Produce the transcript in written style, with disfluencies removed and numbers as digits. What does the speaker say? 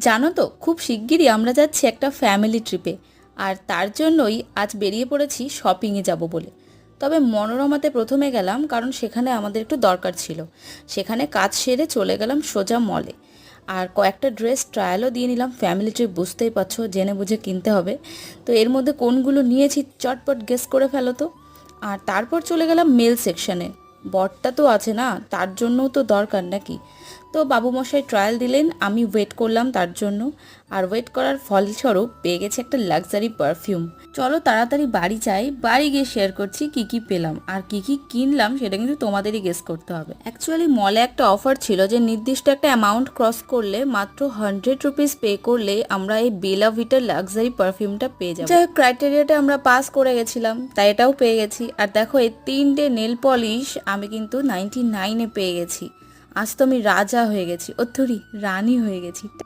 জানো তো, খুব শিগগিরই আমরা যাচ্ছি একটা ফ্যামিলি ট্রিপে। আর তার জন্যই আজ বেরিয়ে পড়েছি শপিংয়ে যাব বলে। তবে মনোরমাতে প্রথমে গেলাম কারণ সেখানে আমাদের একটু দরকার ছিল। সেখানে কাজ সেরে চলে গেলাম সোজা মলে। আর কয়েকটা ড্রেস ট্রায়ালও দিয়ে নিলাম, ফ্যামিলি ট্রিপ বুঝতেই পারছো, জেনে বুঝে কিনতে হবে। তো এর মধ্যে কোনগুলো নিয়েছি চটপট গেস করে ফেলো তো। আর তারপর চলে গেলাম মেল সেকশনে। বরটা তো আছে না, তার জন্যও তো দরকার নাকি। তো বাবুমশাই ট্রায়াল দিলেন, আমি ওয়েট করলাম তার জন্য। আর ওয়েট করার ফলস্বরূপ পেয়ে গেছি একটা লাক্সারি পারফিউম। চলো তাড়াতাড়ি বাড়ি যাই, বাড়ি গিয়ে শেয়ার করছি কি কি পেলাম আর কি কি কিনলাম, সেটা কিন্তু তোমাদেরই গেস করতে হবে। অ্যাকচুয়ালি মলে একটা অফার ছিল যে নির্দিষ্ট একটা অ্যামাউন্ট ক্রস করলে, মাত্র 100 রুপিস পে করলে আমরা এই বেলা ভিটার লাক্সারি পারফিউমটা পেয়ে যাবো। যাই হোক, ক্রাইটেরিয়াটা আমরা পাস করে গেছিলাম, তাই এটাও পেয়ে গেছি। আর দেখো, এই 3টে নেল পলিশ আমি কিন্তু 99-এ পেয়ে গেছি। আজ তো আমি রাজা হয়ে গেছি, ও থুরি রানী হয়ে গেছি।